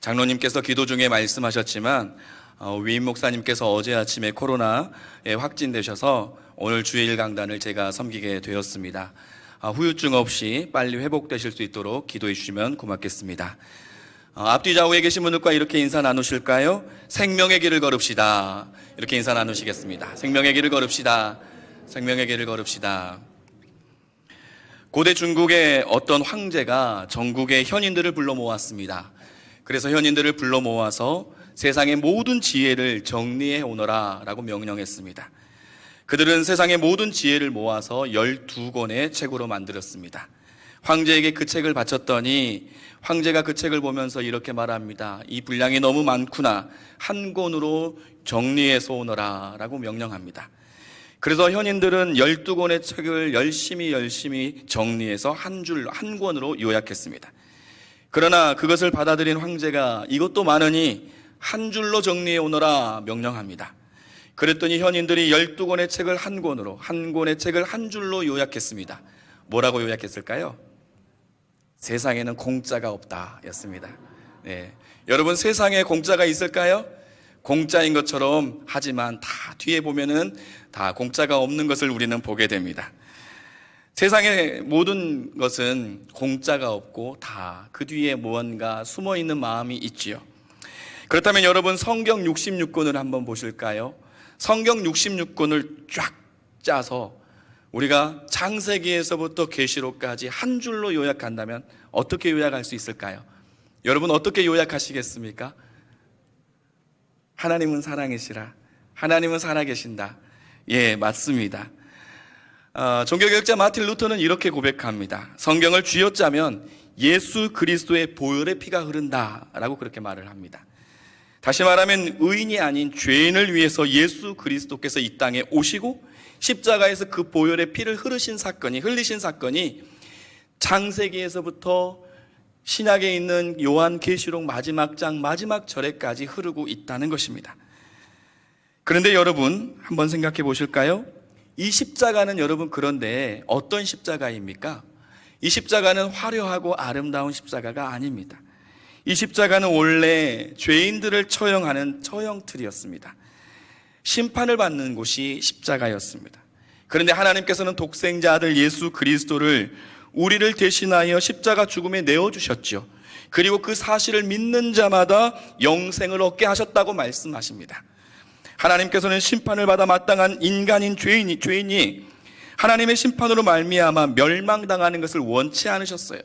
장로님께서 기도 중에 말씀하셨지만 위임 목사님께서 어제 아침에 코로나에 확진되셔서 오늘 주일 강단을 제가 섬기게 되었습니다. 후유증 없이 빨리 회복되실 수 있도록 기도해 주시면 고맙겠습니다. 앞뒤 좌우에 계신 분들과 이렇게 인사 나누실까요? 생명의 길을 걸읍시다. 이렇게 인사 나누시겠습니다. 생명의 길을 걸읍시다. 생명의 길을 걸읍시다. 고대 중국의 어떤 황제가 전국의 현인들을 불러 모았습니다. 그래서 현인들을 불러 모아서 세상의 모든 지혜를 정리해 오너라 라고 명령했습니다. 그들은 세상의 모든 지혜를 모아서 12권의 책으로 만들었습니다. 황제에게 그 책을 바쳤더니 황제가 그 책을 보면서 이렇게 말합니다. 이 분량이 너무 많구나. 한 권으로 정리해서 오너라 라고 명령합니다. 그래서 현인들은 12권의 책을 열심히 정리해서 한 권으로 요약했습니다. 그러나 그것을 받아들인 황제가 이것도 많으니 한 줄로 정리해 오너라 명령합니다. 그랬더니 현인들이 12권의 책을 한 권의 책을 한 줄로 요약했습니다. 뭐라고 요약했을까요? 세상에는 공짜가 없다 였습니다. 네. 여러분, 세상에 공짜가 있을까요? 공짜인 것처럼 하지만 다 뒤에 보면은 다 공짜가 없는 것을 우리는 보게 됩니다. 세상의 모든 것은 공짜가 없고 다 그 뒤에 무언가 숨어있는 마음이 있지요. 그렇다면 여러분, 성경 66권을 한번 보실까요? 성경 66권을 쫙 짜서 우리가 창세기에서부터 계시록까지 한 줄로 요약한다면 어떻게 요약할 수 있을까요? 여러분, 어떻게 요약하시겠습니까? 하나님은 사랑이시라. 하나님은 살아계신다. 예, 맞습니다. 종교개혁자 마틴 루터는 이렇게 고백합니다. 성경을 쥐어짜면 예수 그리스도의 보혈의 피가 흐른다라고 그렇게 말을 합니다. 다시 말하면 의인이 아닌 죄인을 위해서 예수 그리스도께서 이 땅에 오시고 십자가에서 그 보혈의 피를 흘리신 사건이 창세기에서부터 신약에 있는 요한계시록 마지막 장 마지막 절에까지 흐르고 있다는 것입니다. 그런데 여러분, 한번 생각해 보실까요? 이 십자가는 여러분, 그런데 어떤 십자가입니까? 이 십자가는 화려하고 아름다운 십자가가 아닙니다. 이 십자가는 원래 죄인들을 처형하는 처형틀이었습니다. 심판을 받는 곳이 십자가였습니다. 그런데 하나님께서는 독생자 아들 예수 그리스도를 우리를 대신하여 십자가 죽음에 내어주셨죠. 그리고 그 사실을 믿는 자마다 영생을 얻게 하셨다고 말씀하십니다. 하나님께서는 심판을 받아 마땅한 인간인 죄인이 하나님의 심판으로 말미암아 멸망당하는 것을 원치 않으셨어요.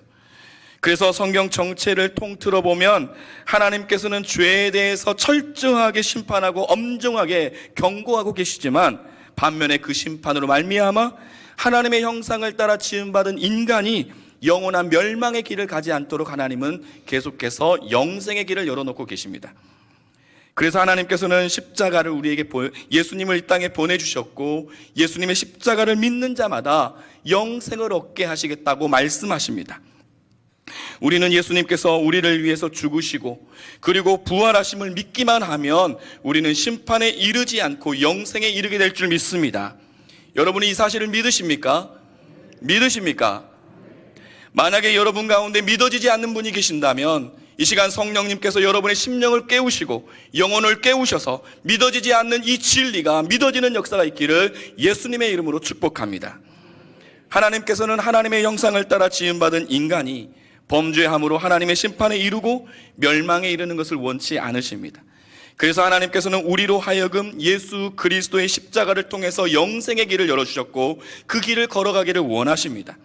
그래서 성경 전체를 통틀어 보면 하나님께서는 죄에 대해서 철저하게 심판하고 엄정하게 경고하고 계시지만, 반면에 그 심판으로 말미암아 하나님의 형상을 따라 지음받은 인간이 영원한 멸망의 길을 가지 않도록 하나님은 계속해서 영생의 길을 열어놓고 계십니다. 그래서 하나님께서는 십자가를 예수님을 이 땅에 보내주셨고, 예수님의 십자가를 믿는 자마다 영생을 얻게 하시겠다고 말씀하십니다. 우리는 예수님께서 우리를 위해서 죽으시고 그리고 부활하심을 믿기만 하면 우리는 심판에 이르지 않고 영생에 이르게 될 줄 믿습니다. 여러분이 이 사실을 믿으십니까? 믿으십니까? 만약에 여러분 가운데 믿어지지 않는 분이 계신다면 이 시간 성령님께서 여러분의 심령을 깨우시고 영혼을 깨우셔서 믿어지지 않는 이 진리가 믿어지는 역사가 있기를 예수님의 이름으로 축복합니다. 하나님께서는 하나님의 형상을 따라 지음받은 인간이 범죄함으로 하나님의 심판에 이르고 멸망에 이르는 것을 원치 않으십니다. 그래서 하나님께서는 우리로 하여금 예수 그리스도의 십자가를 통해서 영생의 길을 열어주셨고 그 길을 걸어가기를 원하십니다.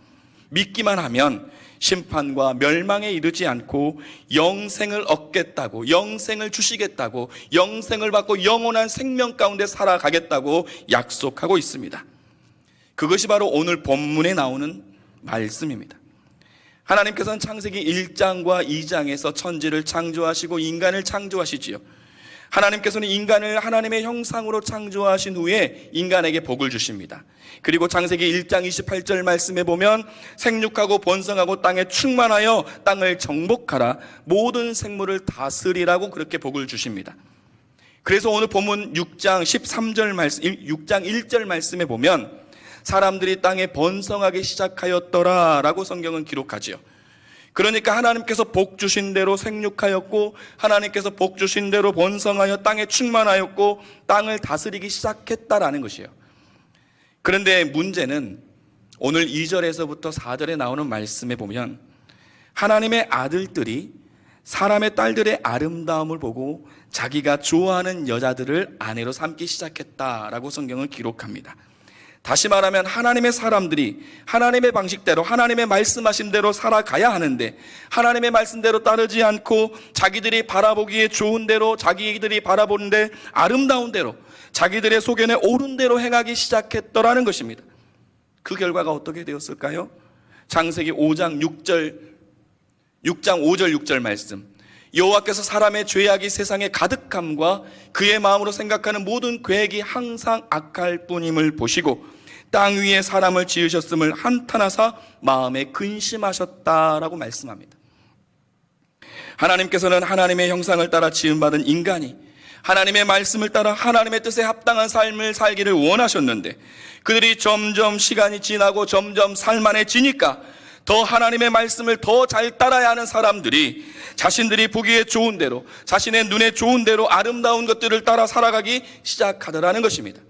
믿기만 하면 심판과 멸망에 이르지 않고 영생을 얻겠다고, 영생을 주시겠다고, 영생을 받고 영원한 생명 가운데 살아가겠다고 약속하고 있습니다. 그것이 바로 오늘 본문에 나오는 말씀입니다. 하나님께서는 창세기 1장과 2장에서 천지를 창조하시고 인간을 창조하시지요. 하나님께서는 인간을 하나님의 형상으로 창조하신 후에 인간에게 복을 주십니다. 그리고 창세기 1장 28절 말씀에 보면 생육하고 번성하고 땅에 충만하여 땅을 정복하라, 모든 생물을 다스리라고 그렇게 복을 주십니다. 그래서 오늘 본문 6장 13절 말씀, 6장 1절 말씀에 보면 사람들이 땅에 번성하기 시작하였더라 라고 성경은 기록하지요. 그러니까 하나님께서 복 주신 대로 생육하였고, 하나님께서 복 주신 대로 번성하여 땅에 충만하였고, 땅을 다스리기 시작했다라는 것이에요. 그런데 문제는 오늘 2절에서부터 4절에 나오는 말씀에 보면 하나님의 아들들이 사람의 딸들의 아름다움을 보고 자기가 좋아하는 여자들을 아내로 삼기 시작했다라고 성경은 기록합니다. 다시 말하면 하나님의 사람들이 하나님의 방식대로, 하나님의 말씀하신 대로 살아가야 하는데, 하나님의 말씀대로 따르지 않고 자기들이 바라보기에 좋은 대로, 자기들이 바라보는데 아름다운 대로, 자기들의 소견에 옳은 대로 행하기 시작했더라는 것입니다. 그 결과가 어떻게 되었을까요? 창세기 5장 5절 6절 말씀, 여호와께서 사람의 죄악이 세상에 가득함과 그의 마음으로 생각하는 모든 계획이 항상 악할 뿐임을 보시고 땅 위에 사람을 지으셨음을 한탄하사 마음에 근심하셨다라고 말씀합니다. 하나님께서는 하나님의 형상을 따라 지음받은 인간이 하나님의 말씀을 따라 하나님의 뜻에 합당한 삶을 살기를 원하셨는데, 그들이 점점 시간이 지나고 점점 살만해지니까 더 하나님의 말씀을 더 잘 따라야 하는 사람들이 자신들이 보기에 좋은 대로, 자신의 눈에 좋은 대로 아름다운 것들을 따라 살아가기 시작하더라는 것입니다.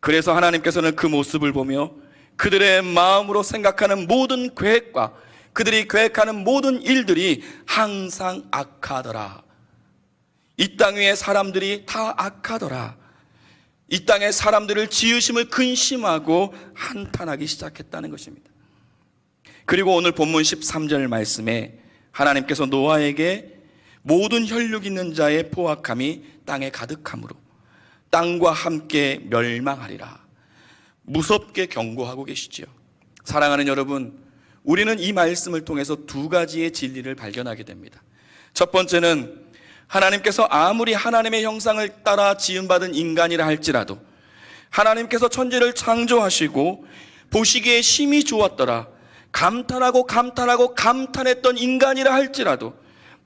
그래서 하나님께서는 그 모습을 보며 그들의 마음으로 생각하는 모든 계획과 그들이 계획하는 모든 일들이 항상 악하더라. 이 땅 위에 사람들이 다 악하더라. 이 땅에 사람들을 지으심을 근심하고 한탄하기 시작했다는 것입니다. 그리고 오늘 본문 13절 말씀에 하나님께서 노아에게 모든 혈육 있는 자의 포악함이 땅에 가득함으로 땅과 함께 멸망하리라, 무섭게 경고하고 계시지요. 사랑하는 여러분, 우리는 이 말씀을 통해서 두 가지의 진리를 발견하게 됩니다. 첫 번째는 하나님께서 아무리 하나님의 형상을 따라 지음받은 인간이라 할지라도, 하나님께서 천지를 창조하시고 보시기에 심히 좋았더라, 감탄했던 인간이라 할지라도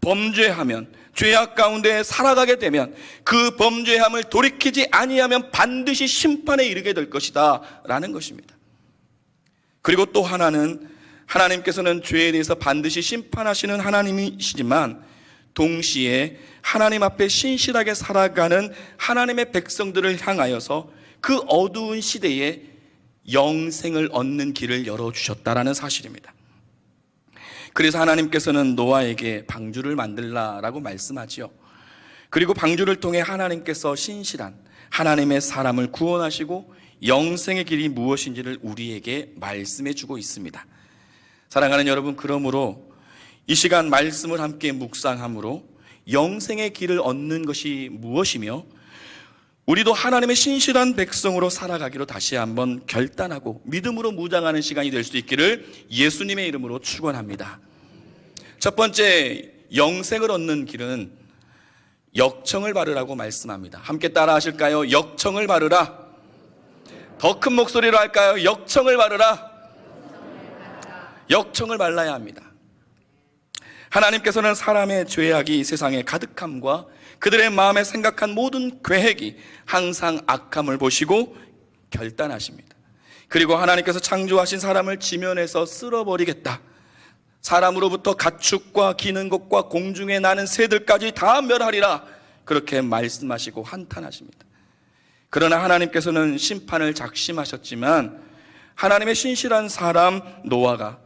범죄하면, 죄악 가운데 살아가게 되면 그 범죄함을 돌이키지 아니하면 반드시 심판에 이르게 될 것이다 라는 것입니다. 그리고 또 하나는 하나님께서는 죄에 대해서 반드시 심판하시는 하나님이시지만 동시에 하나님 앞에 신실하게 살아가는 하나님의 백성들을 향하여서 그 어두운 시대에 영생을 얻는 길을 열어주셨다라는 사실입니다. 그래서 하나님께서는 노아에게 방주를 만들라라고 말씀하지요. 그리고 방주를 통해 하나님께서 신실한 하나님의 사람을 구원하시고 영생의 길이 무엇인지를 우리에게 말씀해 주고 있습니다. 사랑하는 여러분, 그러므로 이 시간 말씀을 함께 묵상함으로 영생의 길을 얻는 것이 무엇이며 우리도 하나님의 신실한 백성으로 살아가기로 다시 한번 결단하고 믿음으로 무장하는 시간이 될 수 있기를 예수님의 이름으로 축원합니다. 첫 번째, 영생을 얻는 길은 역청을 바르라고 말씀합니다. 함께 따라 하실까요? 역청을 바르라. 더 큰 목소리로 할까요? 역청을 바르라. 역청을 발라야 합니다. 하나님께서는 사람의 죄악이 세상에 가득함과 그들의 마음에 생각한 모든 계획이 항상 악함을 보시고 결단하십니다. 그리고 하나님께서 창조하신 사람을 지면에서 쓸어버리겠다, 사람으로부터 가축과 기는 것과 공중에 나는 새들까지 다 멸하리라, 그렇게 말씀하시고 한탄하십니다. 그러나 하나님께서는 심판을 작심하셨지만 하나님의 신실한 사람 노아가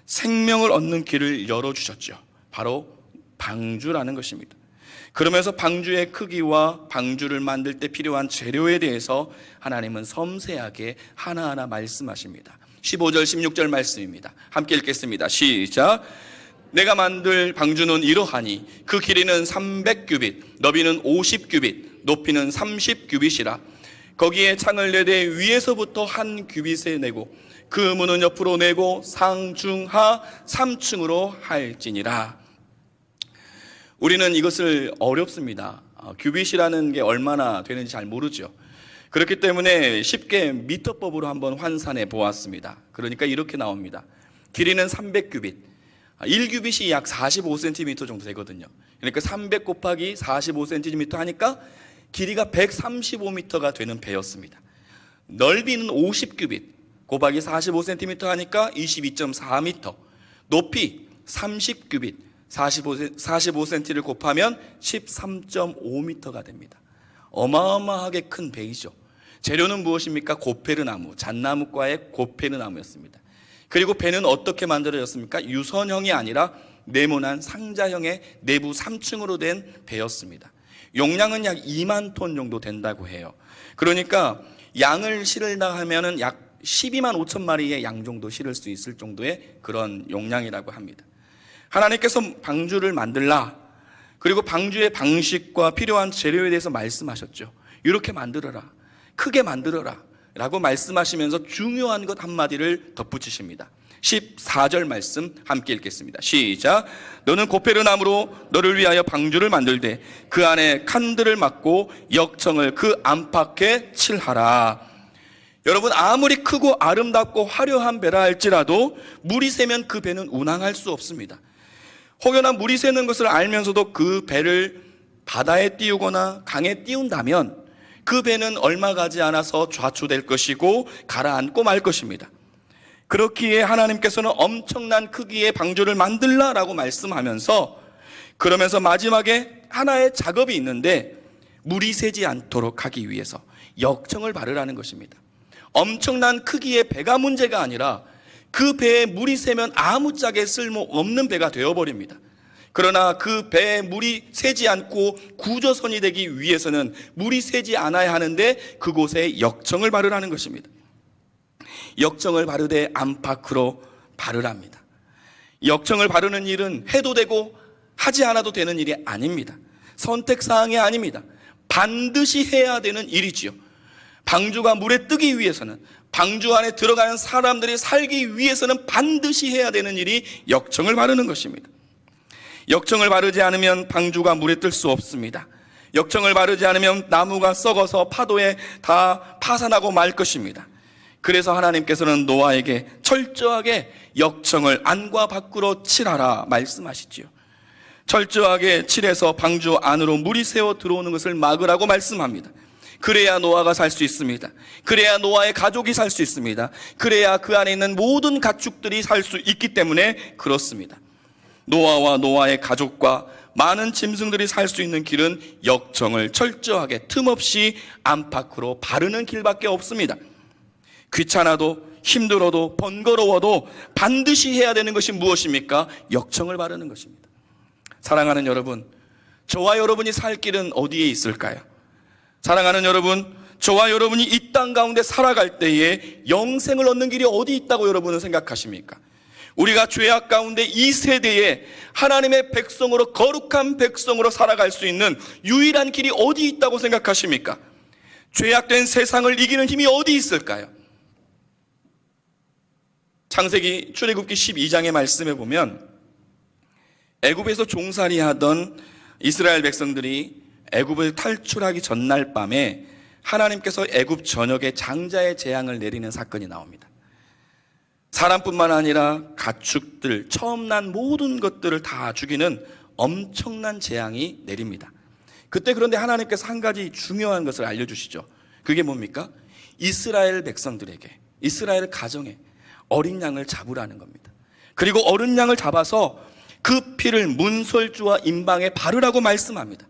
생명을 얻는 길을 열어주셨죠. 바로 방주라는 것입니다. 그러면서 방주의 크기와 방주를 만들 때 필요한 재료에 대해서 하나님은 섬세하게 하나하나 말씀하십니다. 15절 16절 말씀입니다. 함께 읽겠습니다. 시작. 내가 만들 방주는 이러하니 그 길이는 300규빗, 너비는 50규빗, 높이는 30규빗이라. 거기에 창을 내되 위에서부터 한 규빗에 내고 그 문은 옆으로 내고 상중하 3층으로 할지니라. 우리는 이것을 어렵습니다. 규빗이라는 게 얼마나 되는지 잘 모르죠. 그렇기 때문에 쉽게 미터법으로 한번 환산해 보았습니다. 그러니까 이렇게 나옵니다. 길이는 300규빗, 1규빗이 약 45cm 정도 되거든요. 그러니까 300 곱하기 45cm 하니까 길이가 135m가 되는 배였습니다. 넓이는 50규빗 곱하기 45cm 하니까 22.4m, 높이 30규빗, 45cm를 곱하면 13.5m가 됩니다. 어마어마하게 큰 배이죠. 재료는 무엇입니까? 고페르나무, 잣나무과의 고페르나무였습니다. 그리고 배는 어떻게 만들어졌습니까? 유선형이 아니라 네모난 상자형의 내부 3층으로 된 배였습니다. 용량은 약 2만 톤 정도 된다고 해요. 그러니까 양을 실으려 하면은 약 12만 5천 마리의 양 정도 실을 수 있을 정도의 그런 용량이라고 합니다. 하나님께서 방주를 만들라, 그리고 방주의 방식과 필요한 재료에 대해서 말씀하셨죠. 이렇게 만들어라, 크게 만들어라 라고 말씀하시면서 중요한 것 한마디를 덧붙이십니다. 14절 말씀 함께 읽겠습니다. 시작. 너는 고페르나무로 너를 위하여 방주를 만들되 그 안에 칸들을 막고 역청을 그 안팎에 칠하라. 여러분, 아무리 크고 아름답고 화려한 배라 할지라도 물이 새면 그 배는 운항할 수 없습니다. 혹여나 물이 새는 것을 알면서도 그 배를 바다에 띄우거나 강에 띄운다면 그 배는 얼마 가지 않아서 좌초될 것이고 가라앉고 말 것입니다. 그렇기에 하나님께서는 엄청난 크기의 방주를 만들라라고 말씀하면서, 그러면서 마지막에 하나의 작업이 있는데 물이 새지 않도록 하기 위해서 역청을 바르라는 것입니다. 엄청난 크기의 배가 문제가 아니라 그 배에 물이 새면 아무짝에 쓸모없는 배가 되어버립니다. 그러나 그 배에 물이 새지 않고 구조선이 되기 위해서는 물이 새지 않아야 하는데 그곳에 역청을 바르라는 것입니다. 역청을 바르되 안팎으로 바르랍니다. 역청을 바르는 일은 해도 되고 하지 않아도 되는 일이 아닙니다. 선택사항이 아닙니다. 반드시 해야 되는 일이지요. 방주가 물에 뜨기 위해서는, 방주 안에 들어가는 사람들이 살기 위해서는 반드시 해야 되는 일이 역청을 바르는 것입니다. 역청을 바르지 않으면 방주가 물에 뜰 수 없습니다. 역청을 바르지 않으면 나무가 썩어서 파도에 다 파산하고 말 것입니다. 그래서 하나님께서는 노아에게 철저하게 역청을 안과 밖으로 칠하라 말씀하시지요. 철저하게 칠해서 방주 안으로 물이 새어 들어오는 것을 막으라고 말씀합니다. 그래야 노아가 살 수 있습니다. 그래야 노아의 가족이 살 수 있습니다. 그래야 그 안에 있는 모든 가축들이 살 수 있기 때문에 그렇습니다. 노아와 노아의 가족과 많은 짐승들이 살 수 있는 길은 역청을 철저하게 틈없이 안팎으로 바르는 길밖에 없습니다. 귀찮아도 힘들어도 번거로워도 반드시 해야 되는 것이 무엇입니까? 역청을 바르는 것입니다. 사랑하는 여러분, 저와 여러분이 살 길은 어디에 있을까요? 사랑하는 여러분, 저와 여러분이 이 땅 가운데 살아갈 때에 영생을 얻는 길이 어디 있다고 여러분은 생각하십니까? 우리가 죄악 가운데 이 세대에 하나님의 백성으로, 거룩한 백성으로 살아갈 수 있는 유일한 길이 어디 있다고 생각하십니까? 죄악된 세상을 이기는 힘이 어디 있을까요? 창세기 출애굽기 12장의 말씀에 보면 애굽에서 종살이 하던 이스라엘 백성들이 애굽을 탈출하기 전날 밤에 하나님께서 애굽 전역에 장자의 재앙을 내리는 사건이 나옵니다. 사람뿐만 아니라 가축들, 처음 난 모든 것들을 다 죽이는 엄청난 재앙이 내립니다. 그때 그런데 하나님께서 한 가지 중요한 것을 알려주시죠. 그게 뭡니까? 이스라엘 백성들에게, 이스라엘 가정에 어린 양을 잡으라는 겁니다. 그리고 어린 양을 잡아서 그 피를 문설주와 임방에 바르라고 말씀합니다.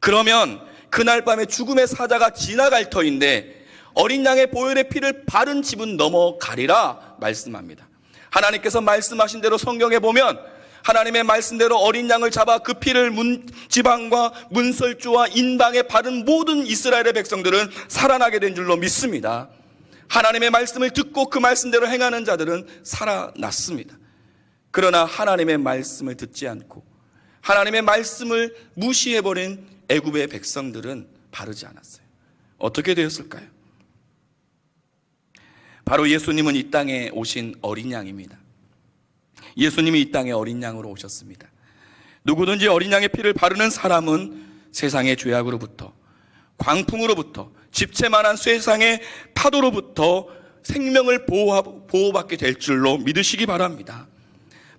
그러면 그날 밤에 죽음의 사자가 지나갈 터인데 어린 양의 보혈의 피를 바른 집은 넘어가리라 말씀합니다. 하나님께서 말씀하신 대로 성경에 보면 하나님의 말씀대로 어린 양을 잡아 그 피를 문지방과 문설주와 인방에 바른 모든 이스라엘의 백성들은 살아나게 된 줄로 믿습니다. 하나님의 말씀을 듣고 그 말씀대로 행하는 자들은 살아났습니다. 그러나 하나님의 말씀을 듣지 않고 하나님의 말씀을 무시해버린 애굽의 백성들은 바르지 않았어요. 어떻게 되었을까요? 바로 예수님은 이 땅에 오신 어린 양입니다. 예수님이 이 땅에 어린 양으로 오셨습니다. 누구든지 어린 양의 피를 바르는 사람은 세상의 죄악으로부터, 광풍으로부터, 집채만한 세상의 파도로부터 생명을 보호받게 될 줄로 믿으시기 바랍니다.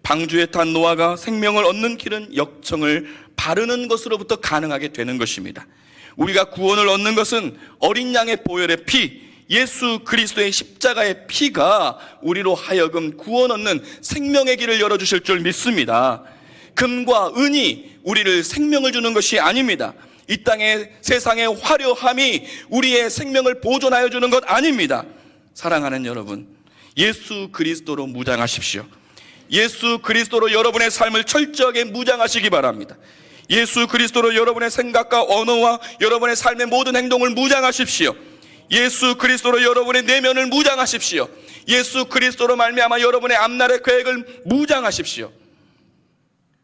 방주에 탄 노아가 생명을 얻는 길은 역청을 바르는 것으로부터 가능하게 되는 것입니다. 우리가 구원을 얻는 것은 어린 양의 보혈의 피, 예수 그리스도의 십자가의 피가 우리로 하여금 구원 얻는 생명의 길을 열어주실 줄 믿습니다. 금과 은이 우리를 생명을 주는 것이 아닙니다. 이 땅의 세상의 화려함이 우리의 생명을 보존하여 주는 것 아닙니다. 사랑하는 여러분, 예수 그리스도로 무장하십시오. 예수 그리스도로 여러분의 삶을 철저하게 무장하시기 바랍니다. 예수 그리스도로 여러분의 생각과 언어와 여러분의 삶의 모든 행동을 무장하십시오. 예수 그리스도로 여러분의 내면을 무장하십시오. 예수 그리스도로 말미암아 여러분의 앞날의 계획을 무장하십시오.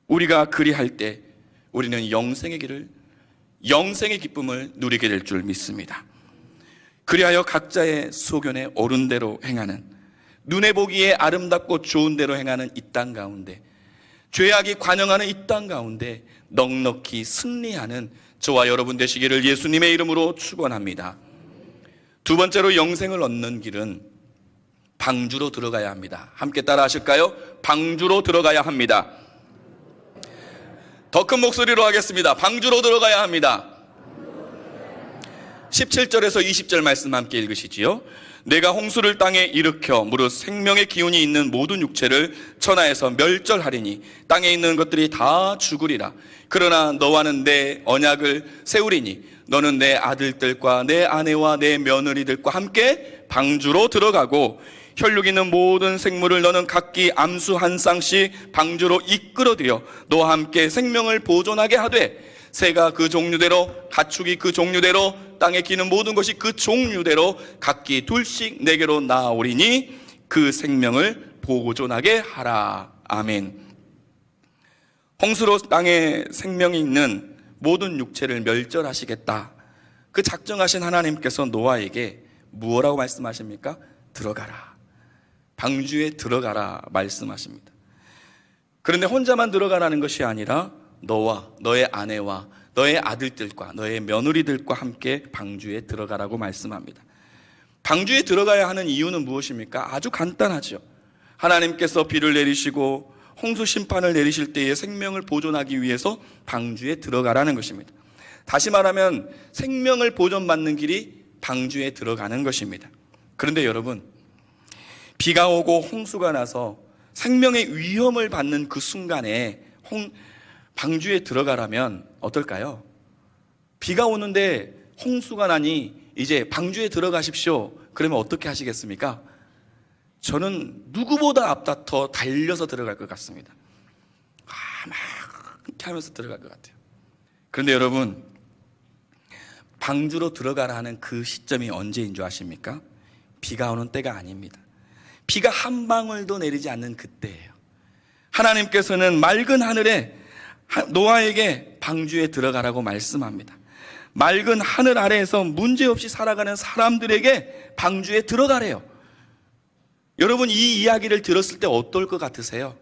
우리가 그리할 때 우리는 영생의 길을, 영생의 기쁨을 누리게 될 줄 믿습니다. 그리하여 각자의 소견에 옳은 대로 행하는, 눈에 보기에 아름답고 좋은 대로 행하는 이 땅 가운데, 죄악이 관영하는 이 땅 가운데 넉넉히 승리하는 저와 여러분 되시기를 예수님의 이름으로 축원합니다. 두 번째로 영생을 얻는 길은 방주로 들어가야 합니다. 함께 따라 하실까요? 방주로 들어가야 합니다. 더 큰 목소리로 하겠습니다. 방주로 들어가야 합니다. 17절에서 20절 말씀 함께 읽으시지요. 내가 홍수를 땅에 일으켜 무릇 생명의 기운이 있는 모든 육체를 천하에서 멸절하리니 땅에 있는 것들이 다 죽으리라. 그러나 너와는 내 언약을 세우리니 너는 내 아들들과 내 아내와 내 며느리들과 함께 방주로 들어가고 혈육 있는 모든 생물을 너는 각기 암수 한 쌍씩 방주로 이끌어들여 너와 함께 생명을 보존하게 하되 새가 그 종류대로 가축이 그 종류대로 땅에 기는 모든 것이 그 종류대로 각기 둘씩 내게로 나아오리니 그 생명을 보존하게 하라. 아멘. 홍수로 땅에 생명이 있는 모든 육체를 멸절하시겠다. 그 작정하신 하나님께서 노아에게 무엇라고 말씀하십니까? 들어가라. 방주에 들어가라 말씀하십니다. 그런데 혼자만 들어가라는 것이 아니라 너와 너의 아내와 너의 아들들과 너의 며느리들과 함께 방주에 들어가라고 말씀합니다. 방주에 들어가야 하는 이유는 무엇입니까? 아주 간단하죠. 하나님께서 비를 내리시고 홍수 심판을 내리실 때에 생명을 보존하기 위해서 방주에 들어가라는 것입니다. 다시 말하면 생명을 보존받는 길이 방주에 들어가는 것입니다. 그런데 여러분, 비가 오고 홍수가 나서 생명의 위험을 받는 그 순간에 방주에 들어가라면 어떨까요? 비가 오는데 홍수가 나니 이제 방주에 들어가십시오. 그러면 어떻게 하시겠습니까? 저는 누구보다 앞다퉈 달려서 들어갈 것 같습니다. 막 이렇게 하면서 들어갈 것 같아요. 그런데 여러분, 방주로 들어가라 하는 그 시점이 언제인 줄 아십니까? 비가 오는 때가 아닙니다. 비가 한 방울도 내리지 않는 그때예요. 하나님께서는 맑은 하늘에 노아에게 방주에 들어가라고 말씀합니다. 맑은 하늘 아래에서 문제없이 살아가는 사람들에게 방주에 들어가래요. 여러분, 이 이야기를 들었을 때 어떨 것 같으세요?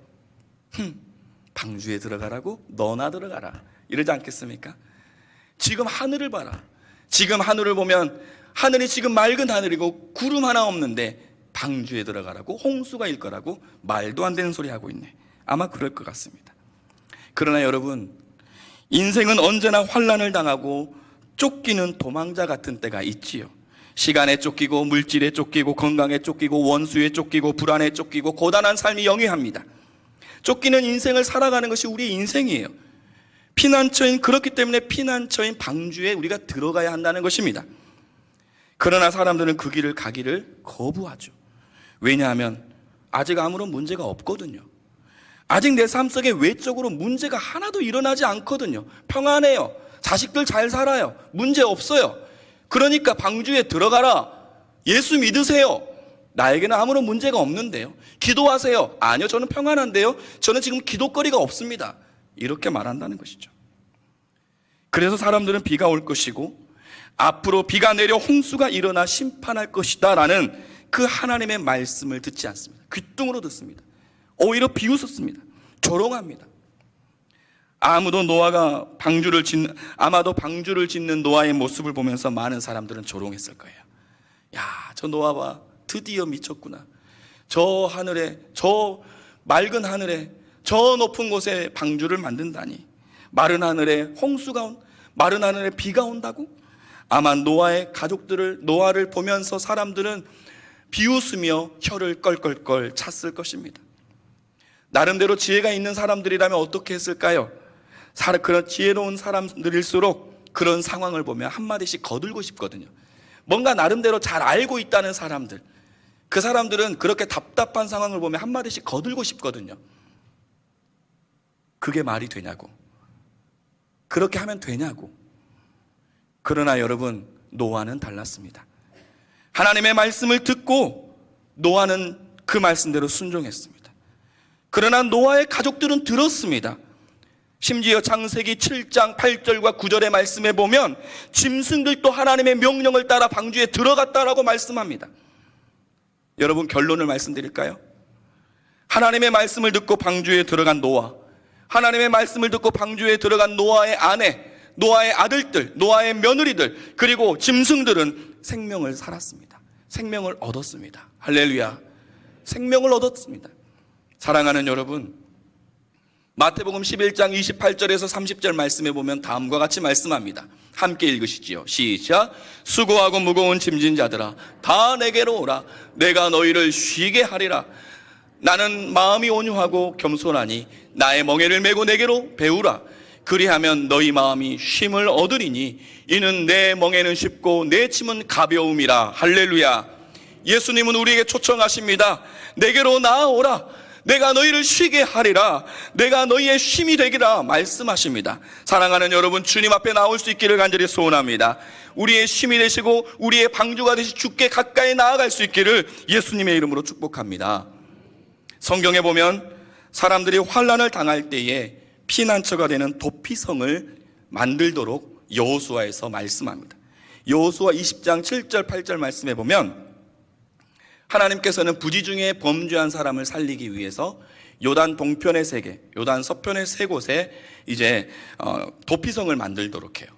방주에 들어가라고? 너나 들어가라. 이러지 않겠습니까? 지금 하늘을 봐라. 지금 하늘을 보면 하늘이 지금 맑은 하늘이고 구름 하나 없는데 방주에 들어가라고? 홍수가 일 거라고? 말도 안 되는 소리 하고 있네. 아마 그럴 것 같습니다. 그러나 여러분, 인생은 언제나 환난을 당하고 쫓기는 도망자 같은 때가 있지요. 시간에 쫓기고 물질에 쫓기고 건강에 쫓기고 원수에 쫓기고 불안에 쫓기고 고단한 삶이 영위합니다. 쫓기는 인생을 살아가는 것이 우리의 인생이에요. 피난처인, 그렇기 때문에 피난처인 방주에 우리가 들어가야 한다는 것입니다. 그러나 사람들은 그 길을 가기를 거부하죠. 왜냐하면 아직 아무런 문제가 없거든요. 아직 내 삶 속에 외적으로 문제가 하나도 일어나지 않거든요. 평안해요. 자식들 잘 살아요. 문제 없어요. 그러니까 방주에 들어가라. 예수 믿으세요. 나에게는 아무런 문제가 없는데요. 기도하세요. 아니요, 저는 평안한데요. 저는 지금 기도거리가 없습니다. 이렇게 말한다는 것이죠. 그래서 사람들은 비가 올 것이고 앞으로 비가 내려 홍수가 일어나 심판할 것이다 라는 그 하나님의 말씀을 듣지 않습니다. 귓등으로 듣습니다. 오히려 비웃었습니다. 조롱합니다. 아마도 방주를 짓는 노아의 모습을 보면서 많은 사람들은 조롱했을 거예요. 야, 저 노아 봐. 드디어 미쳤구나. 저 하늘에, 저 맑은 하늘에, 저 높은 곳에 방주를 만든다니. 마른 하늘에 비가 온다고? 아마 노아를 보면서 사람들은 비웃으며 혀를 껄껄껄 찼을 것입니다. 나름대로 지혜가 있는 사람들이라면 어떻게 했을까요? 그런 지혜로운 사람들일수록 그런 상황을 보면 한마디씩 거들고 싶거든요. 뭔가 나름대로 잘 알고 있다는 사람들, 그 사람들은 그렇게 답답한 상황을 보면 한마디씩 거들고 싶거든요. 그게 말이 되냐고, 그렇게 하면 되냐고. 그러나 여러분, 노아는 달랐습니다. 하나님의 말씀을 듣고 노아는 그 말씀대로 순종했습니다. 그러나 노아의 가족들은 들었습니다. 심지어 창세기 7장 8절과 9절의 말씀에 보면 짐승들도 하나님의 명령을 따라 방주에 들어갔다라고 말씀합니다. 여러분, 결론을 말씀드릴까요? 하나님의 말씀을 듣고 방주에 들어간 노아, 하나님의 말씀을 듣고 방주에 들어간 노아의 아내, 노아의 아들들, 노아의 며느리들, 그리고 짐승들은 생명을 살았습니다. 생명을 얻었습니다. 할렐루야. 생명을 얻었습니다. 사랑하는 여러분, 마태복음 11장 28절에서 30절 말씀에 보면 다음과 같이 말씀합니다. 함께 읽으시지요. 시작. 수고하고 무거운 짐진 자들아, 다 내게로 오라. 내가 너희를 쉬게 하리라. 나는 마음이 온유하고 겸손하니 나의 멍에를 메고 내게로 배우라. 그리하면 너희 마음이 쉼을 얻으리니 이는 내 멍에는 쉽고 내 짐은 가벼움이라. 할렐루야. 예수님은 우리에게 초청하십니다. 내게로 나아오라. 내가 너희를 쉬게 하리라. 내가 너희의 쉼이 되기라 말씀하십니다. 사랑하는 여러분, 주님 앞에 나올 수 있기를 간절히 소원합니다. 우리의 쉼이 되시고 우리의 방주가 되시 주께 가까이 나아갈 수 있기를 예수님의 이름으로 축복합니다. 성경에 보면 사람들이 환난을 당할 때에 피난처가 되는 도피성을 만들도록 여호수아에서 말씀합니다. 여호수아 20장 7절 8절 말씀에 보면 하나님께서는 부지 중에 범죄한 사람을 살리기 위해서 요단 동편의 3개, 요단 서편의 3곳에 이제 도피성을 만들도록 해요.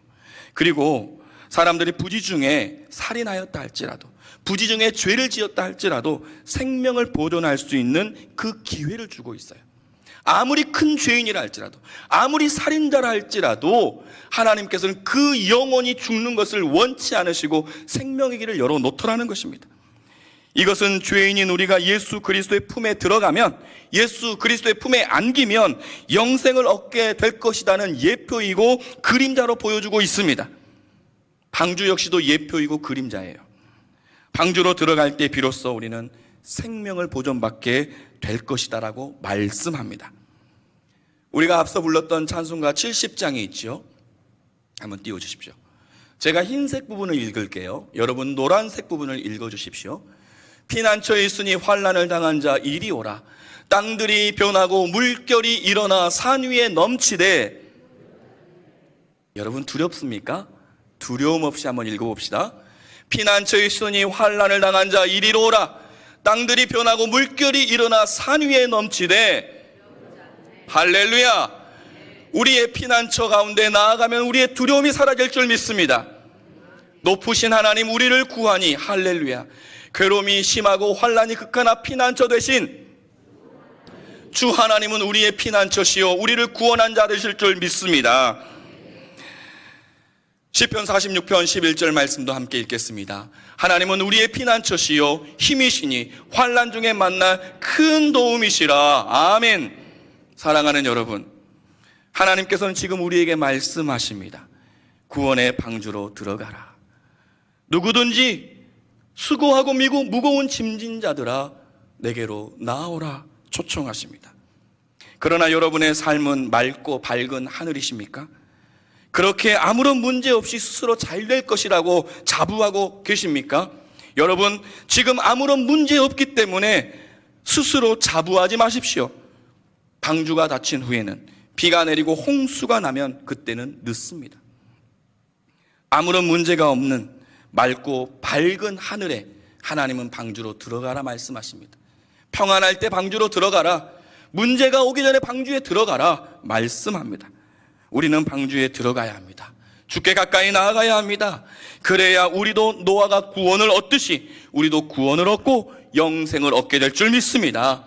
그리고 사람들이 부지 중에 살인하였다 할지라도, 부지 중에 죄를 지었다 할지라도 생명을 보존할 수 있는 그 기회를 주고 있어요. 아무리 큰 죄인이라 할지라도, 아무리 살인자라 할지라도 하나님께서는 그 영혼이 죽는 것을 원치 않으시고 생명의 길을 열어놓더라는 것입니다. 이것은 죄인인 우리가 예수 그리스도의 품에 들어가면, 예수 그리스도의 품에 안기면 영생을 얻게 될 것이라는 예표이고 그림자로 보여주고 있습니다. 방주 역시도 예표이고 그림자예요. 방주로 들어갈 때 비로소 우리는 생명을 보존받게 될 것이다라고 말씀합니다. 우리가 앞서 불렀던 찬송가 70장이 있죠. 한번 띄워주십시오. 제가 흰색 부분을 읽을게요. 여러분 노란색 부분을 읽어주십시오. 피난처에 있으니 환난을 당한 자 이리 오라. 땅들이 변하고 물결이 일어나 산 위에 넘치되. 여러분 두렵습니까? 두려움 없이 한번 읽어봅시다. 피난처에 있으니 환난을 당한 자 이리로 오라. 땅들이 변하고 물결이 일어나 산 위에 넘치되. 할렐루야. 우리의 피난처 가운데 나아가면 우리의 두려움이 사라질 줄 믿습니다. 높으신 하나님 우리를 구하니. 할렐루야. 괴로움이 심하고 환난이 극한한 피난처 되신 주 하나님은 우리의 피난처시요 우리를 구원한 자 되실 줄 믿습니다. 시편 46편 11절 말씀도 함께 읽겠습니다. 하나님은 우리의 피난처시요 힘이시니 환난 중에 만날 큰 도움이시라. 아멘. 사랑하는 여러분, 하나님께서는 지금 우리에게 말씀하십니다. 구원의 방주로 들어가라. 누구든지 수고하고 무거운 짐진 자들아 내게로 나오라 초청하십니다. 그러나 여러분의 삶은 맑고 밝은 하늘이십니까? 그렇게 아무런 문제 없이 스스로 잘 될 것이라고 자부하고 계십니까? 여러분, 지금 아무런 문제 없기 때문에 스스로 자부하지 마십시오. 방주가 닫힌 후에는, 비가 내리고 홍수가 나면 그때는 늦습니다. 아무런 문제가 없는 맑고 밝은 하늘에 하나님은 방주로 들어가라 말씀하십니다. 평안할 때 방주로 들어가라, 문제가 오기 전에 방주에 들어가라 말씀합니다. 우리는 방주에 들어가야 합니다. 주께 가까이 나아가야 합니다. 그래야 우리도 노아가 구원을 얻듯이 우리도 구원을 얻고 영생을 얻게 될 줄 믿습니다.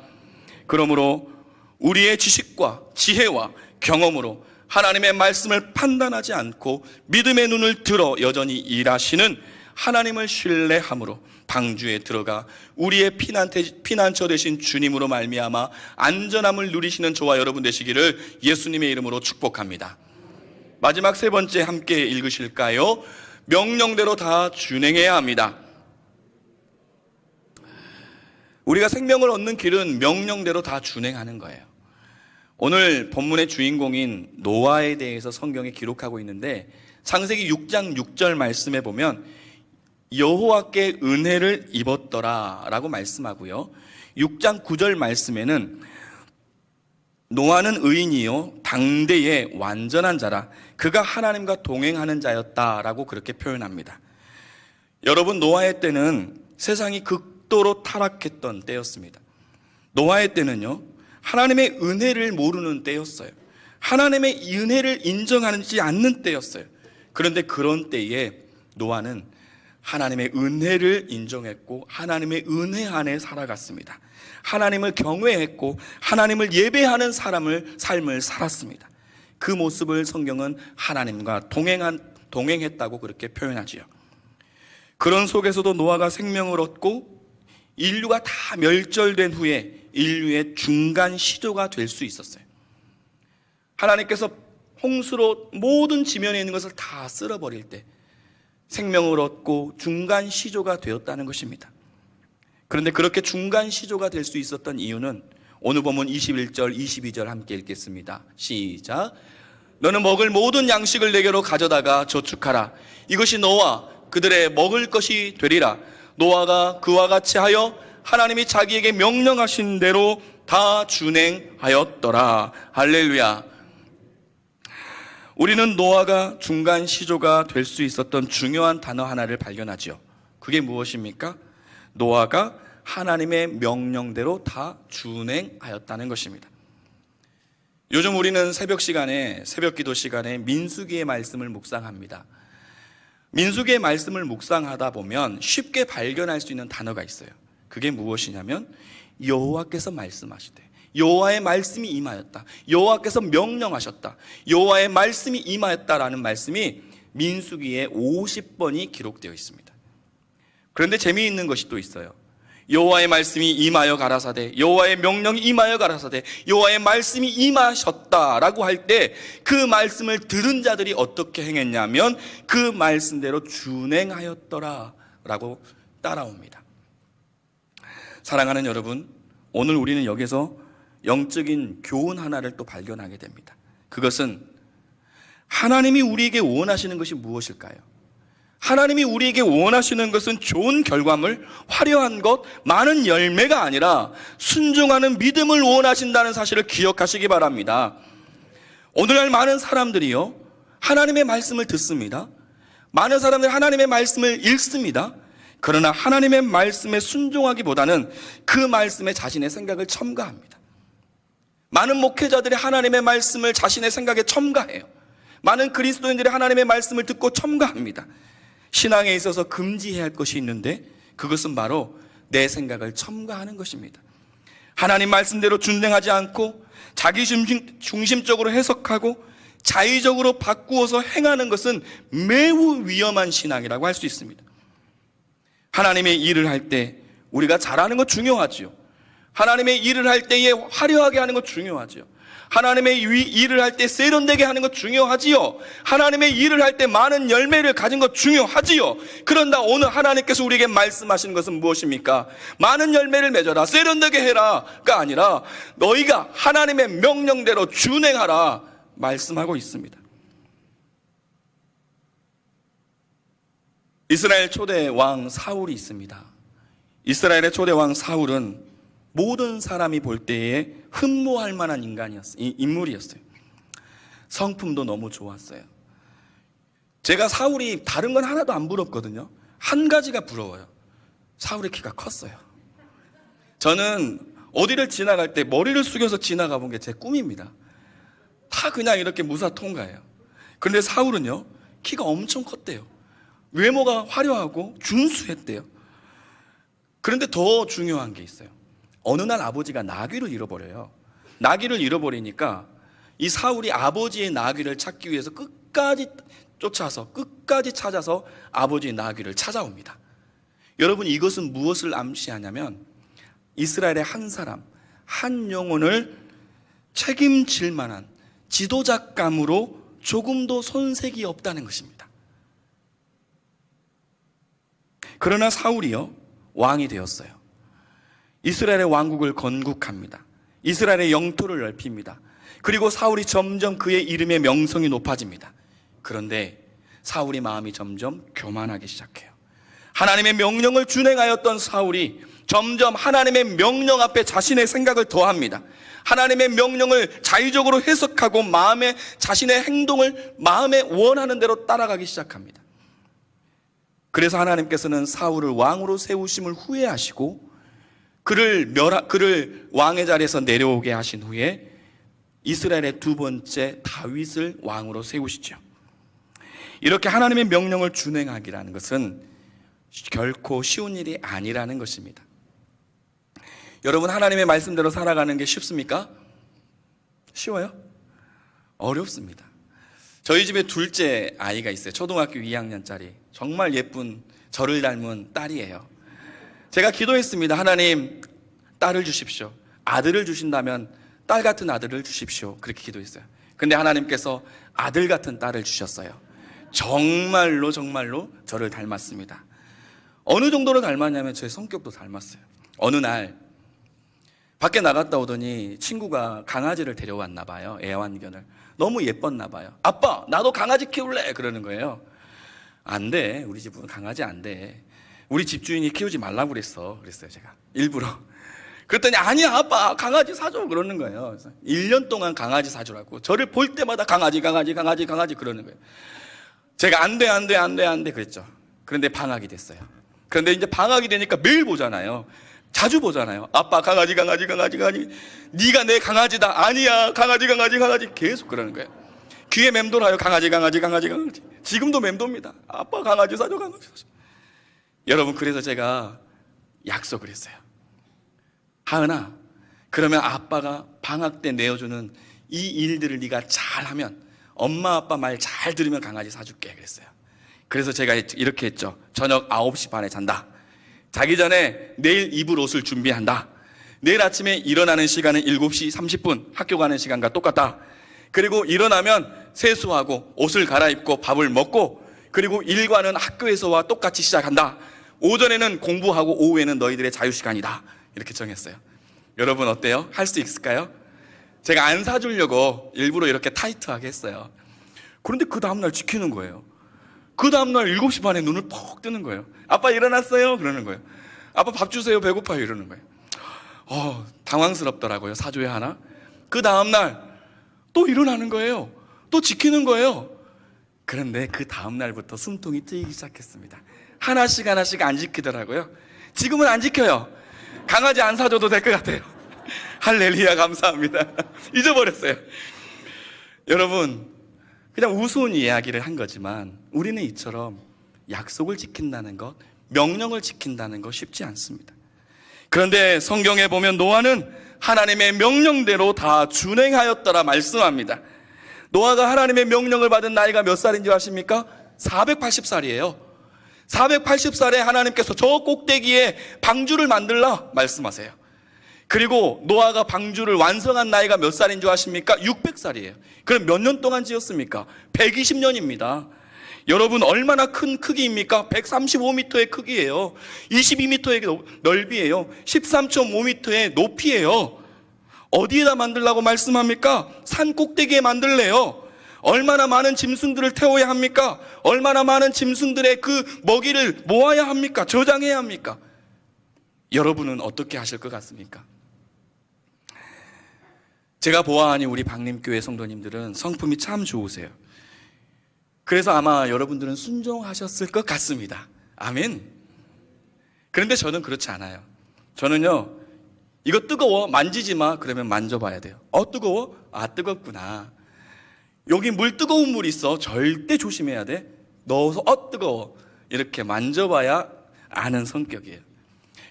그러므로 우리의 지식과 지혜와 경험으로 하나님의 말씀을 판단하지 않고 믿음의 눈을 들어 여전히 일하시는 하나님을 신뢰함으로 방주에 들어가 우리의 피난처 되신 주님으로 말미암아 안전함을 누리시는 저와 여러분 되시기를 예수님의 이름으로 축복합니다. 마지막 세 번째 함께 읽으실까요? 명령대로 다 준행해야 합니다. 우리가 생명을 얻는 길은 명령대로 다 준행하는 거예요. 오늘 본문의 주인공인 노아에 대해서 성경에 기록하고 있는데 창세기 6장 6절 말씀에 보면 여호와께 은혜를 입었더라 라고 말씀하고요, 6장 9절 말씀에는 노아는 의인이요 당대의 완전한 자라 그가 하나님과 동행하는 자였다 라고 그렇게 표현합니다. 여러분, 노아의 때는 세상이 극도로 타락했던 때였습니다. 노아의 때는요, 하나님의 은혜를 모르는 때였어요. 하나님의 은혜를 인정하지 않는 때였어요. 그런데 그런 때에 노아는 하나님의 은혜를 인정했고 하나님의 은혜 안에 살아갔습니다. 하나님을 경외했고 하나님을 예배하는 삶을 살았습니다. 그 모습을 성경은 하나님과 동행했다고 그렇게 표현하지요. 그런 속에서도 노아가 생명을 얻고 인류가 다 멸절된 후에 인류의 중간 시조가 될 수 있었어요. 하나님께서 홍수로 모든 지면에 있는 것을 다 쓸어버릴 때 생명을 얻고 중간 시조가 되었다는 것입니다. 그런데 그렇게 중간 시조가 될 수 있었던 이유는 오늘 본문 21절 22절 함께 읽겠습니다. 시작. 너는 먹을 모든 양식을 내게로 가져다가 저축하라. 이것이 너와 그들의 먹을 것이 되리라. 노아가 그와 같이 하여 하나님이 자기에게 명령하신 대로 다 준행하였더라. 할렐루야. 우리는 노아가 중간 시조가 될 수 있었던 중요한 단어 하나를 발견하죠. 그게 무엇입니까? 노아가 하나님의 명령대로 다 준행하였다는 것입니다. 요즘 우리는 새벽 기도 시간에 민수기의 말씀을 묵상합니다. 민수기의 말씀을 묵상하다 보면 쉽게 발견할 수 있는 단어가 있어요. 그게 무엇이냐면 여호와께서 말씀하시되, 여호와의 말씀이 임하였다, 여호와께서 명령하셨다, 여호와의 말씀이 임하였다라는 말씀이 민수기에 50번이 기록되어 있습니다. 그런데 재미있는 것이 또 있어요. 여호와의 말씀이 임하여 가라사대, 여호와의 명령이 임하여 가라사대, 여호와의 말씀이 임하셨다라고 할 때 그 말씀을 들은 자들이 어떻게 행했냐면 그 말씀대로 준행하였더라라고 따라옵니다. 사랑하는 여러분, 오늘 우리는 여기서 영적인 교훈 하나를 또 발견하게 됩니다. 그것은 하나님이 우리에게 원하시는 것이 무엇일까요? 하나님이 우리에게 원하시는 것은 좋은 결과물, 화려한 것, 많은 열매가 아니라 순종하는 믿음을 원하신다는 사실을 기억하시기 바랍니다. 오늘날 많은 사람들이요, 하나님의 말씀을 듣습니다. 많은 사람들이 하나님의 말씀을 읽습니다. 그러나 하나님의 말씀에 순종하기보다는 그 말씀에 자신의 생각을 첨가합니다. 많은 목회자들이 하나님의 말씀을 자신의 생각에 첨가해요. 많은 그리스도인들이 하나님의 말씀을 듣고 첨가합니다. 신앙에 있어서 금지해야 할 것이 있는데 그것은 바로 내 생각을 첨가하는 것입니다. 하나님 말씀대로 준행하지 않고 자기 중심적으로 해석하고 자의적으로 바꾸어서 행하는 것은 매우 위험한 신앙이라고 할 수 있습니다. 하나님의 일을 할 때 우리가 잘하는 것 중요하지요. 하나님의 일을 할 때에 화려하게 하는 것 중요하지요. 하나님의 일을 할 때 세련되게 하는 것 중요하지요. 하나님의 일을 할 때 많은 열매를 가진 것 중요하지요. 그런다 오늘 하나님께서 우리에게 말씀하시는 것은 무엇입니까? 많은 열매를 맺어라, 세련되게 해라가 아니라 너희가 하나님의 명령대로 준행하라 말씀하고 있습니다. 이스라엘 초대 왕 사울이 있습니다. 이스라엘의 초대 왕 사울은 모든 사람이 볼 때에 흠모할 만한 인물이었어요. 성품도 너무 좋았어요. 제가 사울이 다른 건 하나도 안 부럽거든요. 한 가지가 부러워요. 사울의 키가 컸어요. 저는 어디를 지나갈 때 머리를 숙여서 지나가 본 게 제 꿈입니다. 다 그냥 이렇게 무사 통과해요. 그런데 사울은요, 키가 엄청 컸대요. 외모가 화려하고 준수했대요. 그런데 더 중요한 게 있어요. 어느 날 아버지가 나귀를 잃어버려요. 나귀를 잃어버리니까 이 사울이 아버지의 나귀를 찾기 위해서 끝까지 쫓아서 끝까지 찾아서 아버지의 나귀를 찾아옵니다. 여러분, 이것은 무엇을 암시하냐면 이스라엘의 한 사람, 한 영혼을 책임질 만한 지도자감으로 조금도 손색이 없다는 것입니다. 그러나 사울이요, 왕이 되었어요. 이스라엘의 왕국을 건국합니다. 이스라엘의 영토를 넓힙니다. 그리고 사울이 점점 그의 이름의 명성이 높아집니다. 그런데 사울의 마음이 점점 교만하기 시작해요. 하나님의 명령을 준행하였던 사울이 점점 하나님의 명령 앞에 자신의 생각을 더합니다. 하나님의 명령을 자의적으로 해석하고 자신의 행동을 마음에 원하는 대로 따라가기 시작합니다. 그래서 하나님께서는 사울을 왕으로 세우심을 후회하시고 그를 왕의 자리에서 내려오게 하신 후에 이스라엘의 두 번째 다윗을 왕으로 세우시죠. 이렇게 하나님의 명령을 준행하기라는 것은 결코 쉬운 일이 아니라는 것입니다. 여러분, 하나님의 말씀대로 살아가는 게 쉽습니까? 쉬워요? 어렵습니다. 저희 집에 둘째 아이가 있어요. 초등학교 2학년짜리. 정말 예쁜 저를 닮은 딸이에요. 제가 기도했습니다. 하나님, 딸을 주십시오. 아들을 주신다면 딸 같은 아들을 주십시오. 그렇게 기도했어요. 근데 하나님께서 아들 같은 딸을 주셨어요. 정말로 저를 닮았습니다. 어느 정도로 닮았냐면 제 성격도 닮았어요. 어느 날 밖에 나갔다 오더니 친구가 강아지를 데려왔나 봐요. 애완견을. 너무 예뻤나 봐요. 아빠, 나도 강아지 키울래. 그러는 거예요. 안 돼. 우리 집은 강아지 안 돼. 우리 집주인이 키우지 말라고 그랬어요. 제가 일부러. 그랬더니 아니야 아빠, 강아지 사줘. 그러는 거예요. 그래서 1년 동안 강아지 사주라고. 저를 볼 때마다 강아지 그러는 거예요. 제가 안 돼 그랬죠. 그런데 방학이 됐어요. 그런데 이제 방학이 되니까 매일 보잖아요. 자주 보잖아요. 아빠, 강아지. 네가 내 강아지다. 아니야, 강아지. 계속 그러는 거예요. 귀에 맴돌아요. 강아지. 지금도 맴돕니다. 아빠, 강아지 사줘. 여러분, 그래서 제가 약속을 했어요. 하은아, 그러면 아빠가 방학 때 내어주는 이 일들을 네가 잘하면, 엄마 아빠 말 잘 들으면 강아지 사줄게. 그랬어요. 그래서 제가 이렇게 했죠. 저녁 9시 반에 잔다. 자기 전에 내일 입을 옷을 준비한다. 내일 아침에 일어나는 시간은 7시 30분, 학교 가는 시간과 똑같다. 그리고 일어나면 세수하고 옷을 갈아입고 밥을 먹고, 그리고 일과는 학교에서와 똑같이 시작한다. 오전에는 공부하고 오후에는 너희들의 자유시간이다. 이렇게 정했어요. 여러분 어때요? 할 수 있을까요? 제가 안 사주려고 일부러 이렇게 타이트하게 했어요. 그런데 그 다음날 지키는 거예요. 그 다음날 7시 반에 눈을 퍽 뜨는 거예요. 아빠 일어났어요? 그러는 거예요. 아빠 밥 주세요. 배고파요. 이러는 거예요. 당황스럽더라고요. 사줘야 하나? 그 다음날 또 일어나는 거예요. 또 지키는 거예요. 그런데 그 다음날부터 숨통이 트이기 시작했습니다. 하나씩 안 지키더라고요. 지금은 안 지켜요. 강아지 안 사줘도 될 것 같아요. 할렐루야, 감사합니다. 잊어버렸어요. 여러분, 그냥 우스운 이야기를 한 거지만 우리는 이처럼 약속을 지킨다는 것, 명령을 지킨다는 것 쉽지 않습니다. 그런데 성경에 보면 노아는 하나님의 명령대로 다 준행하였더라 말씀합니다. 노아가 하나님의 명령을 받은 나이가 몇 살인지 아십니까? 480살이에요. 480살에 하나님께서 저 꼭대기에 방주를 만들라 말씀하세요. 그리고 노아가 방주를 완성한 나이가 몇 살인 줄 아십니까? 600살이에요. 그럼 몇 년 동안 지었습니까? 120년입니다. 여러분, 얼마나 큰 크기입니까? 135m의 크기예요. 22m의 넓이에요. 13.5m의 높이예요. 어디에다 만들라고 말씀합니까? 산 꼭대기에 만들래요. 얼마나 많은 짐승들을 태워야 합니까? 얼마나 많은 짐승들의 그 먹이를 모아야 합니까? 저장해야 합니까? 여러분은 어떻게 하실 것 같습니까? 제가 보아하니 우리 박림교회 성도님들은 성품이 참 좋으세요. 그래서 아마 여러분들은 순종하셨을 것 같습니다. 아멘. 그런데 저는 그렇지 않아요. 저는요, 이거 뜨거워, 만지지 마. 그러면 만져봐야 돼요. 뜨거워? 뜨겁구나. 여기 뜨거운 물 있어. 절대 조심해야 돼. 넣어서 뜨거워. 이렇게 만져봐야 아는 성격이에요.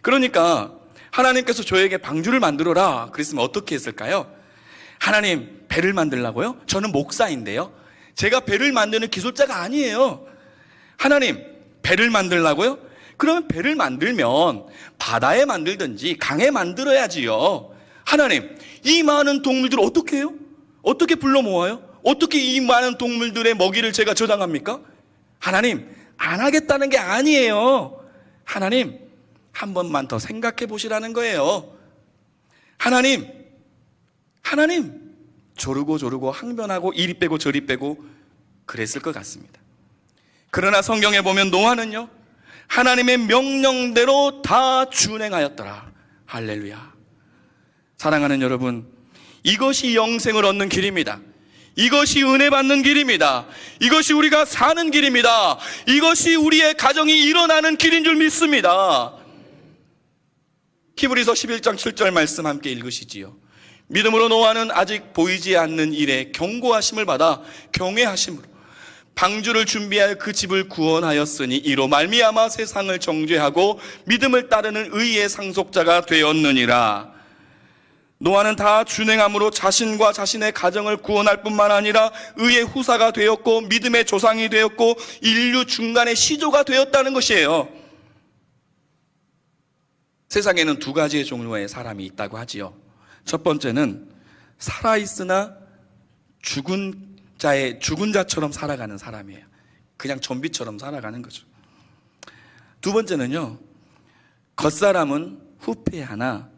그러니까 하나님께서 저에게 방주를 만들어라 그랬으면 어떻게 했을까요? 하나님, 배를 만들라고요? 저는 목사인데요. 제가 배를 만드는 기술자가 아니에요. 하나님, 배를 만들라고요? 그러면 배를 만들면 바다에 만들든지 강에 만들어야지요. 하나님, 이 많은 동물들을 어떻게 해요? 어떻게 불러 모아요? 어떻게 이 많은 동물들의 먹이를 제가 저장합니까? 하나님, 안 하겠다는 게 아니에요. 하나님, 한 번만 더 생각해 보시라는 거예요. 하나님, 조르고 항변하고 이리 빼고 저리 빼고 그랬을 것 같습니다. 그러나 성경에 보면 노아는요, 하나님의 명령대로 다 준행하였더라. 할렐루야. 사랑하는 여러분, 이것이 영생을 얻는 길입니다. 이것이 은혜 받는 길입니다. 이것이 우리가 사는 길입니다. 이것이 우리의 가정이 일어나는 길인 줄 믿습니다. 히브리서 11장 7절 말씀 함께 읽으시지요. 믿음으로 노아는 아직 보이지 않는 일에 경고하심을 받아 경외하심으로 방주를 준비할 그 집을 구원하였으니 이로 말미암아 세상을 정죄하고 믿음을 따르는 의의 상속자가 되었느니라. 노아는 다 준행함으로 자신과 자신의 가정을 구원할 뿐만 아니라 의의 후사가 되었고 믿음의 조상이 되었고 인류 중간의 시조가 되었다는 것이에요. 세상에는 두 가지의 종류의 사람이 있다고 하지요. 첫 번째는 살아있으나 죽은 자처럼 살아가는 사람이에요. 그냥 좀비처럼 살아가는 거죠. 두 번째는요, 겉사람은 후패하나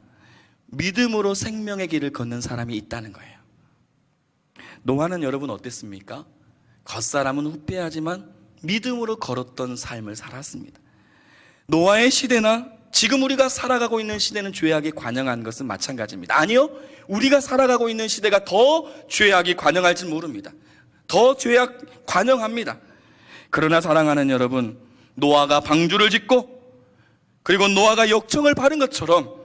믿음으로 생명의 길을 걷는 사람이 있다는 거예요. 노아는 여러분 어땠습니까? 겉사람은 후패하지만 믿음으로 걸었던 삶을 살았습니다. 노아의 시대나 지금 우리가 살아가고 있는 시대는 죄악이 관영한 것은 마찬가지입니다. 아니요, 우리가 살아가고 있는 시대가 더 죄악이 관영할지 모릅니다. 더 죄악 관영합니다. 그러나 사랑하는 여러분, 노아가 방주를 짓고 그리고 노아가 역청을 바른 것처럼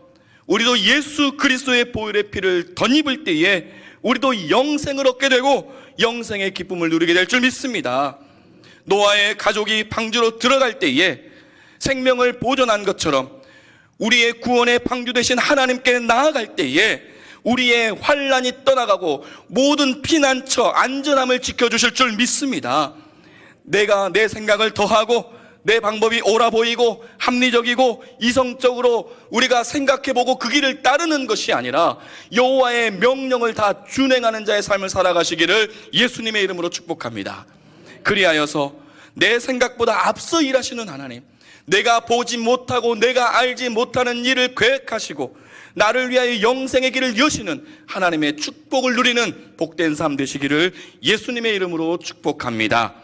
우리도 예수 그리스도의 보혈의 피를 덧입을 때에 우리도 영생을 얻게 되고 영생의 기쁨을 누리게 될 줄 믿습니다. 노아의 가족이 방주로 들어갈 때에 생명을 보존한 것처럼 우리의 구원의 방주 되신 하나님께 나아갈 때에 우리의 환난이 떠나가고 모든 피난처 안전함을 지켜주실 줄 믿습니다. 내가 내 생각을 더하고 내 방법이 옳아 보이고 합리적이고 이성적으로 우리가 생각해보고 그 길을 따르는 것이 아니라 여호와의 명령을 다 준행하는 자의 삶을 살아가시기를 예수님의 이름으로 축복합니다. 그리하여서 내 생각보다 앞서 일하시는 하나님, 내가 보지 못하고 내가 알지 못하는 일을 계획하시고 나를 위하여 영생의 길을 여시는 하나님의 축복을 누리는 복된 삶 되시기를 예수님의 이름으로 축복합니다.